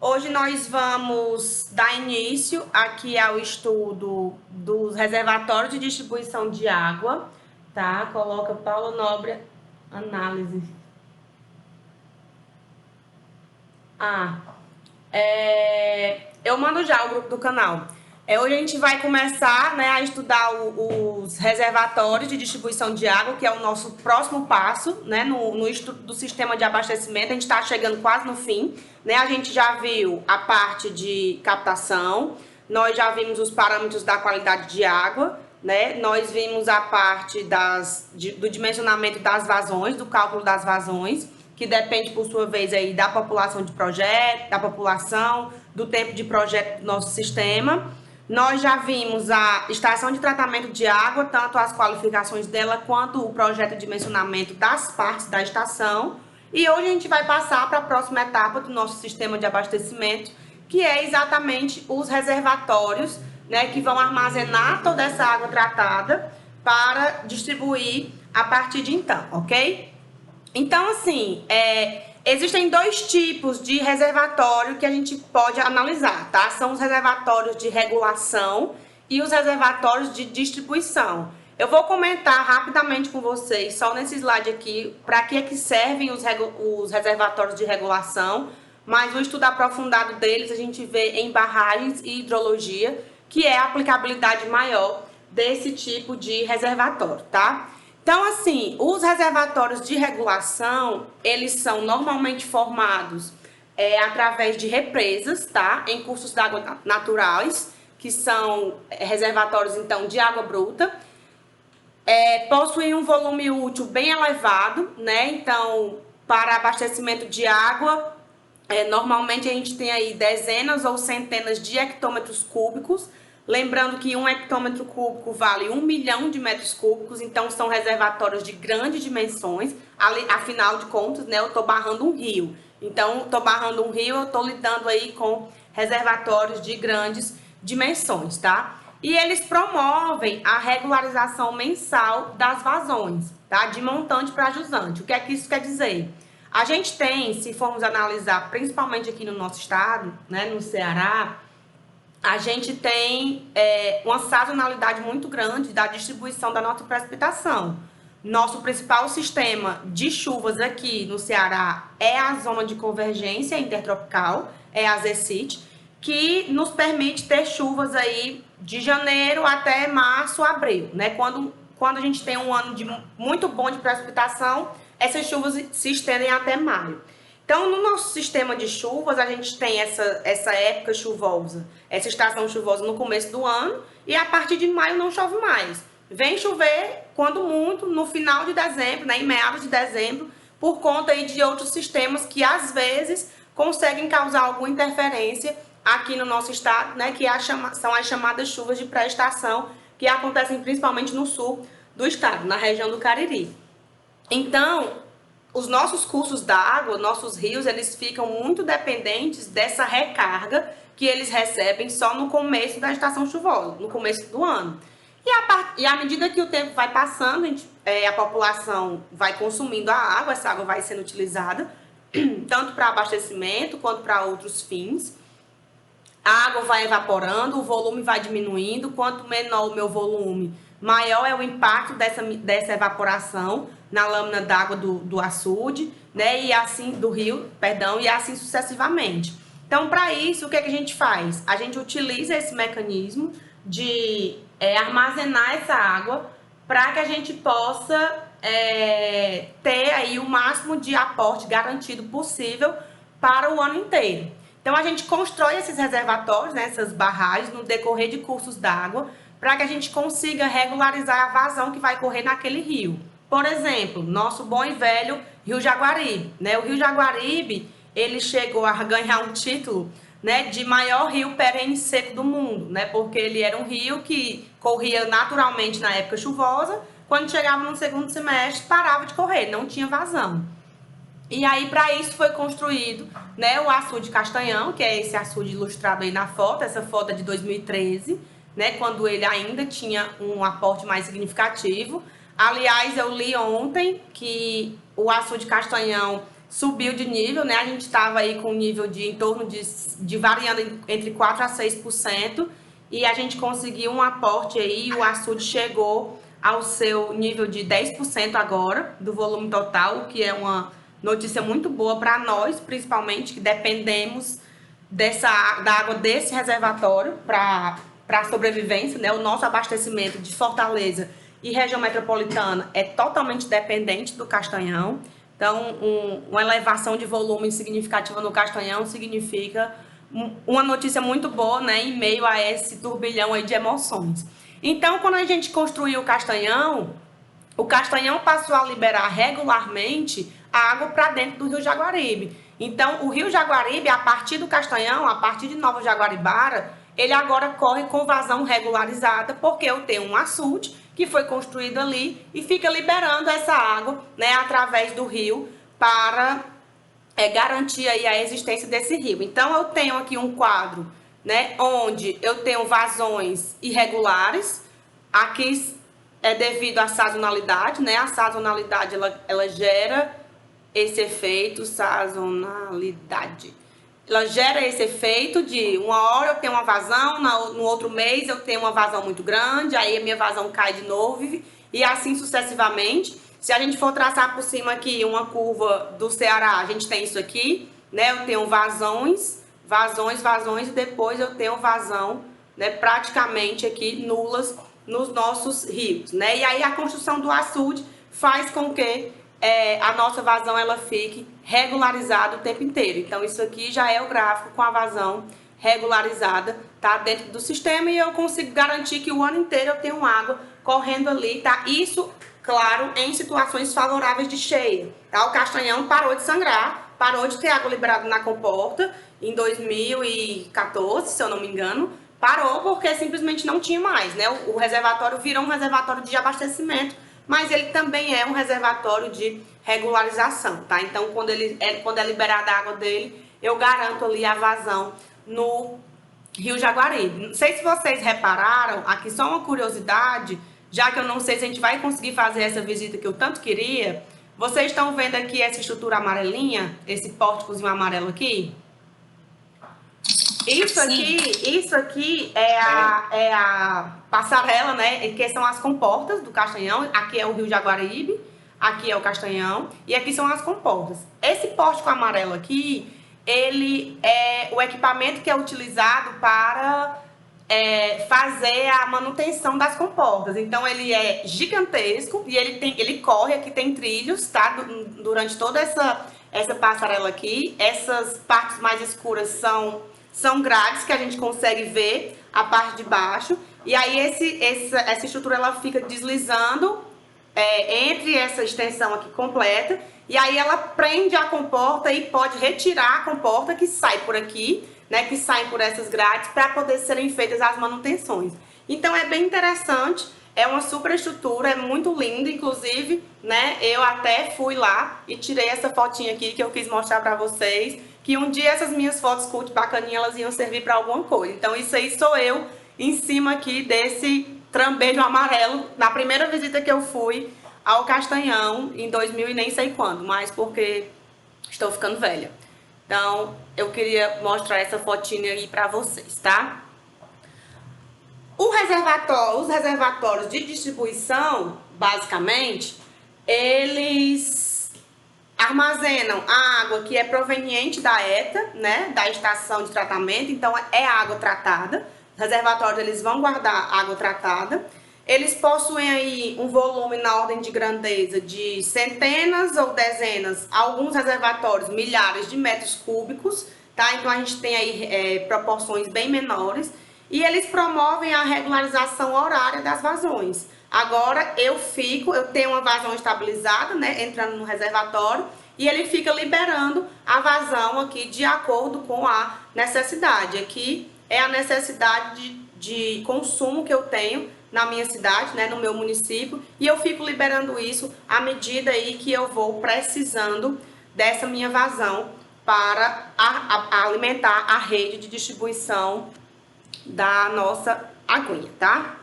Hoje nós vamos dar início aqui ao estudo dos reservatórios de distribuição de água, tá? Coloca Paulo Nobre, análise. Eu mando já o grupo do canal. Hoje a gente vai começar, né, a estudar os reservatórios de distribuição de água, que é o nosso próximo passo, né, no estudo do sistema de abastecimento. A gente está chegando quase no fim, né? A gente já viu a parte de captação, nós já vimos os parâmetros da qualidade de água, né? Nós vimos a parte do dimensionamento das vazões, do cálculo das vazões, que depende, por sua vez, aí da população de projeto, do tempo de projeto do nosso sistema. Nós já vimos a estação de tratamento de água, tanto as qualificações dela quanto o projeto de dimensionamento das partes da estação. E hoje a gente vai passar para a próxima etapa do nosso sistema de abastecimento, que é exatamente os reservatórios, né, que vão armazenar toda essa água tratada para distribuir a partir de então, ok? Então, assim, existem dois tipos de reservatório que a gente pode analisar, tá? São os reservatórios de regulação e os reservatórios de distribuição. Eu vou comentar rapidamente com vocês, só nesse slide aqui, para que é que servem os reservatórios de regulação, mas o estudo aprofundado deles a gente vê em barragens e hidrologia, que é a aplicabilidade maior desse tipo de reservatório, tá? Então, assim, os reservatórios de regulação, eles são normalmente formados através de represas, tá? Em cursos d'água naturais, que são reservatórios, então, de água bruta. Possuem um volume útil bem elevado, né? Então, para abastecimento de água, normalmente a gente tem aí dezenas ou centenas de hectômetros cúbicos. Lembrando que um hectômetro cúbico vale 1 milhão de metros cúbicos, então são reservatórios de grandes dimensões. Afinal de contas, né, eu estou barrando um rio. Então, estou barrando um rio, eu estou lidando aí com reservatórios de grandes dimensões, tá? E eles promovem a regularização mensal das vazões, tá? De montante para jusante. O que é que isso quer dizer? A gente tem, se formos analisar, principalmente aqui no nosso estado, né, no Ceará, a gente tem uma sazonalidade muito grande da distribuição da nossa precipitação. Nosso principal sistema de chuvas aqui no Ceará é a zona de convergência intertropical, é a ZECIT, que nos permite ter chuvas aí de janeiro até março, abril, né? Quando a gente tem um ano muito bom de precipitação, essas chuvas se estendem até maio. Então, no nosso sistema de chuvas, a gente tem essa época chuvosa, essa estação chuvosa no começo do ano, e a partir de maio não chove mais. Vem chover, quando muito, no final de dezembro, né, em meados de dezembro, por conta aí de outros sistemas que, às vezes, conseguem causar alguma interferência aqui no nosso estado, né, que são as chamadas chuvas de pré-estação, que acontecem principalmente no sul do estado, na região do Cariri. Então, os nossos cursos d'água, nossos rios, eles ficam muito dependentes dessa recarga que eles recebem só no começo da estação chuvosa, no começo do ano. E à medida que o tempo vai passando, a população vai consumindo a água, essa água vai sendo utilizada tanto para abastecimento quanto para outros fins. A água vai evaporando, o volume vai diminuindo. Quanto menor o meu volume, maior é o impacto dessa evaporação na lâmina d'água do açude, né, e assim do rio, perdão, e assim sucessivamente. Então, para isso, o que é que a gente faz? A gente utiliza esse mecanismo de armazenar essa água para que a gente possa ter aí o máximo de aporte garantido possível para o ano inteiro. Então, a gente constrói esses reservatórios, né, essas barragens, no decorrer de cursos d'água, para que a gente consiga regularizar a vazão que vai correr naquele rio. Por exemplo, nosso bom e velho Rio Jaguaribe, né? O Rio Jaguaribe, ele chegou a ganhar um título, né, de maior rio perene seco do mundo, né? Porque ele era um rio que corria naturalmente na época chuvosa, quando chegava no segundo semestre, parava de correr, não tinha vazão. E aí, para isso, foi construído, né, o açude Castanhão, que é esse açude ilustrado aí na foto, essa foto é de 2013, né, quando ele ainda tinha um aporte mais significativo. Aliás, eu li ontem que o açude Castanhão subiu de nível, né? A gente estava aí com um nível de em torno de variando entre 4 a 6%, e a gente conseguiu um aporte aí, o açude chegou ao seu nível de 10% agora, do volume total, o que é uma notícia muito boa para nós, principalmente, que dependemos da água desse reservatório para a sobrevivência, né? O nosso abastecimento de Fortaleza e região metropolitana é totalmente dependente do Castanhão. Então, uma elevação de volume significativa no Castanhão significa uma notícia muito boa, né, em meio a esse turbilhão aí de emoções. Então, quando a gente construiu o Castanhão passou a liberar regularmente a água para dentro do Rio Jaguaribe. Então, o Rio Jaguaribe, a partir do Castanhão, a partir de Nova Jaguaribara, ele agora corre com vazão regularizada, porque eu tenho um açude que foi construído ali e fica liberando essa água, né, através do rio para garantir aí a existência desse rio. Então, eu tenho aqui um quadro, né, onde eu tenho vazões irregulares. Aqui é devido à sazonalidade, né? A sazonalidade, ela gera esse efeito, sazonalidade. Ela gera esse efeito de uma hora eu tenho uma vazão, no outro mês eu tenho uma vazão muito grande, aí a minha vazão cai de novo e assim sucessivamente. Se a gente for traçar por cima aqui uma curva do Ceará, a gente tem isso aqui, né? Eu tenho vazões, e depois eu tenho vazão, né, praticamente aqui nulas nos nossos rios, né? E aí a construção do açude faz com que a nossa vazão ela fique regularizada o tempo inteiro. Então isso aqui já é o gráfico com a vazão regularizada, tá, dentro do sistema, e eu consigo garantir que o ano inteiro eu tenho água correndo ali, tá? Isso, claro, em situações favoráveis de cheia, tá? O Castanhão parou de sangrar, parou de ter água liberada na comporta em 2014, se eu não me engano, parou porque simplesmente não tinha mais, né? O reservatório virou um reservatório de abastecimento, mas ele também é um reservatório de regularização, tá? Então, quando é liberada a água dele, eu garanto ali a vazão no Rio Jaguaribe. Não sei se vocês repararam, aqui só uma curiosidade, já que eu não sei se a gente vai conseguir fazer essa visita que eu tanto queria. Vocês estão vendo aqui essa estrutura amarelinha, esse pórticozinho amarelo aqui? Isso aqui é a passarela, né? Que são as comportas do Castanhão. Aqui é o Rio Jaguaribe, aqui é o Castanhão e aqui são as comportas. Esse pórtico amarelo aqui, ele é o equipamento que é utilizado para fazer a manutenção das comportas. Então ele é gigantesco e ele corre, aqui tem trilhos, tá? Durante toda essa passarela aqui. Essas partes mais escuras são grades que a gente consegue ver a parte de baixo. E aí essa estrutura ela fica deslizando entre essa extensão aqui completa. E aí ela prende a comporta e pode retirar a comporta que sai por aqui, né, que saem por essas grades para poder serem feitas as manutenções. Então é bem interessante, é uma superestrutura, é muito lindo, inclusive, né, eu até fui lá e tirei essa fotinha aqui que eu quis mostrar para vocês, que um dia essas minhas fotos cult bacaninhas, elas iam servir para alguma coisa. Então isso aí sou eu em cima aqui desse trambejo amarelo, na primeira visita que eu fui ao Castanhão, em 2000 e nem sei quando, mas porque estou ficando velha. Então, eu queria mostrar essa fotinha aí pra vocês, tá? Os reservatórios de distribuição, basicamente, eles armazenam a água que é proveniente da ETA, né, da estação de tratamento, então é água tratada. Os reservatórios, eles vão guardar água tratada. Eles possuem aí um volume na ordem de grandeza de centenas ou dezenas, alguns reservatórios, milhares de metros cúbicos, tá? Então a gente tem aí proporções bem menores. E eles promovem a regularização horária das vazões. Agora eu tenho uma vazão estabilizada, né, entrando no reservatório, e ele fica liberando a vazão aqui de acordo com a necessidade. Aqui é a necessidade de consumo que eu tenho na minha cidade, né, no meu município, e eu fico liberando isso à medida aí que eu vou precisando dessa minha vazão para alimentar a rede de distribuição da nossa aguinha, tá?